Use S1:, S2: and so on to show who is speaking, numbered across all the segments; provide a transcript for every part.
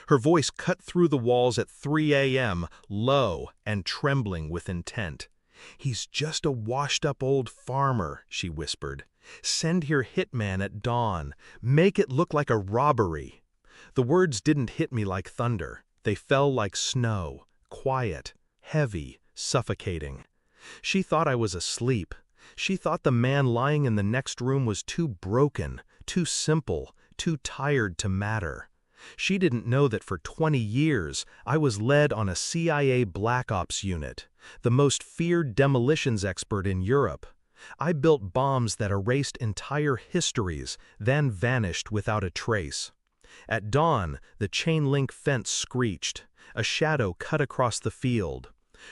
S1: Her voice cut through the walls at 3 a.m., low and trembling with intent. "He's just a washed-up old farmer," she whispered. "Send your hitman at dawn. Make it look like a robbery." The words didn't hit me like thunder. They fell like snow, quiet, heavy, suffocating. She thought I was asleep. She thought the man lying in the next room was too broken, too simple, too tired to matter. She didn't know that for 20 years I was led on a CIA Black Ops unit, the most feared demolitions expert in Europe. I built bombs that erased entire histories, then vanished without a trace. At dawn, the chain-link fence screeched. A shadow cut across the field.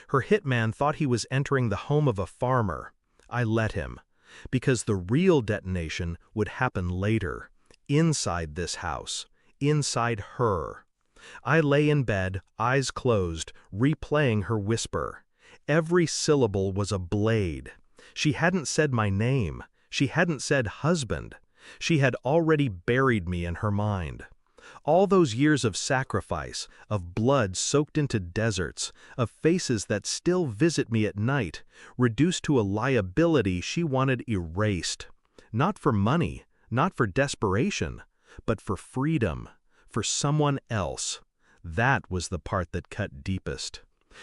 S1: Her hitman thought he was entering the home of a farmer. I let him, because the real detonation would happen later, inside this house, inside her. I lay in bed, eyes closed, replaying her whisper. Every syllable was a blade. She hadn't said my name. She hadn't said husband. She had already buried me in her mind. All those years of sacrifice, of blood soaked into deserts, of faces that still visit me at night, reduced to a liability she wanted erased. Not for money, not for desperation, but for freedom, for someone else. That was the part that cut deepest.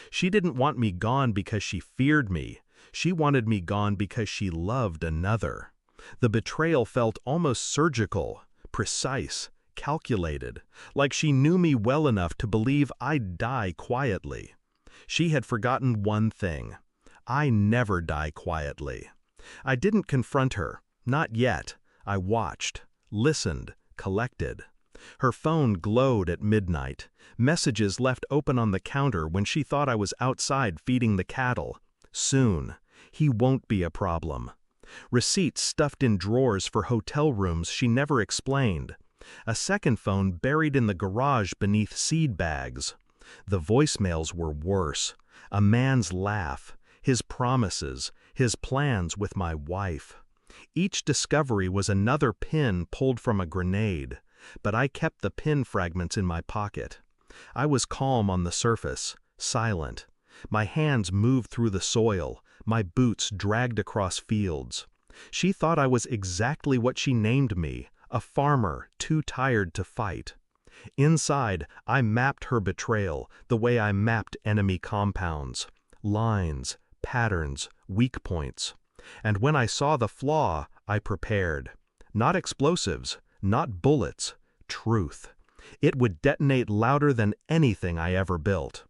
S1: She didn't want me gone because she feared me. She wanted me gone because she loved another. The betrayal felt almost surgical, precise, calculated, like she knew me well enough to believe I'd die quietly. She had forgotten one thing. I never die quietly. I didn't confront her, not yet. I watched, listened, collected. Her phone glowed at midnight, messages left open on the counter when she thought I was outside feeding the cattle. Soon, he won't be a problem. Receipts stuffed in drawers for hotel rooms she never explained. A second phone buried in the garage beneath seed bags. The voicemails were worse. A man's laugh, his promises, his plans with my wife. Each discovery was another pin pulled from a grenade, but I kept the pin fragments in my pocket. I was calm on the surface, silent. My hands moved through the soil, my boots dragged across fields. She thought I was exactly what she named me, a farmer too tired to fight. Inside, I mapped her betrayal the way I mapped enemy compounds. Lines, patterns, weak points. And when I saw the flaw, I prepared. Not explosives, not bullets, truth. It would detonate louder than anything I ever built.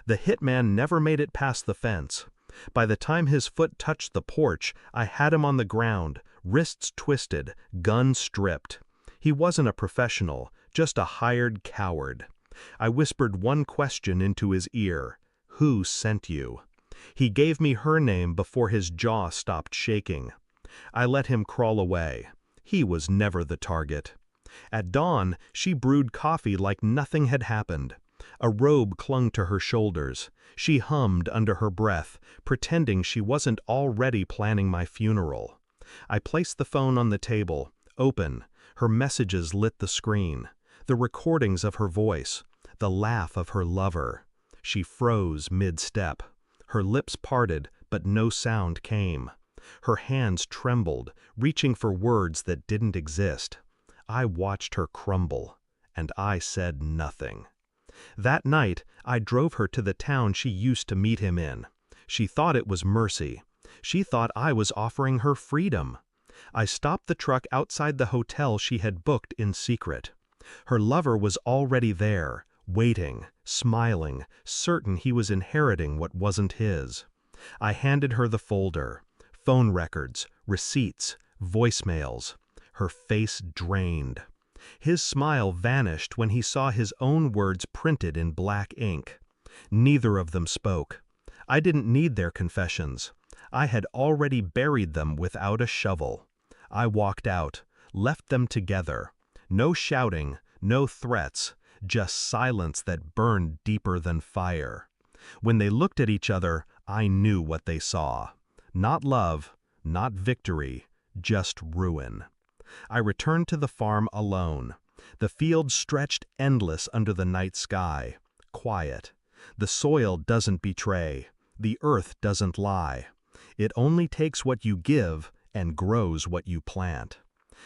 S1: The hitman never made it past the fence. By the time his foot touched the porch, I had him on the ground, wrists twisted, gun stripped. He wasn't a professional, just a hired coward. I whispered one question into his ear. Who sent you? He gave me her name before his jaw stopped shaking. I let him crawl away. He was never the target. At dawn, she brewed coffee like nothing had happened. A robe clung to her shoulders. She hummed under her breath, pretending she wasn't already planning my funeral. I placed the phone on the table, open. Her messages lit the screen. The recordings of her voice, the laugh of her lover. She froze mid-step. Her lips parted, but no sound came. Her hands trembled, reaching for words that didn't exist. I watched her crumble, and I said nothing. That night, I drove her to the town she used to meet him in. She thought it was mercy. She thought I was offering her freedom. I stopped the truck outside the hotel she had booked in secret. Her lover was already there, waiting, smiling, certain he was inheriting what wasn't his. I handed her the folder. Phone records, receipts, voicemails. Her face drained. His smile vanished when he saw his own words printed in black ink. Neither of them spoke. I didn't need their confessions. I had already buried them without a shovel. I walked out, left them together. No shouting, no threats, just silence that burned deeper than fire. When they looked at each other, I knew what they saw. Not love, not victory, just ruin. I returned to the farm alone. The field stretched endless under the night sky. Quiet. The soil doesn't betray. The earth doesn't lie. It only takes what you give and grows what you plant.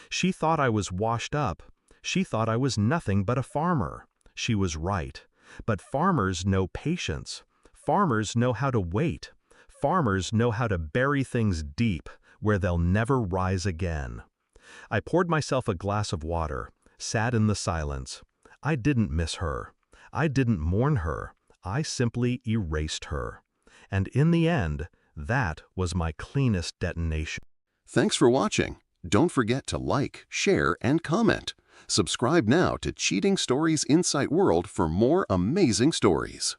S1: She thought I was washed up. She thought I was nothing but a farmer. She was right. But farmers know patience. Farmers know how to wait. Farmers know how to bury things deep where they'll never rise again. I poured myself a glass of water, sat in the silence. I didn't miss her. I didn't mourn her. I simply erased her. And in the end, that was my cleanest detonation.
S2: Thanks for watching. Don't forget to like, share, and comment. Subscribe now to Cheating Stories Insight World for more amazing stories.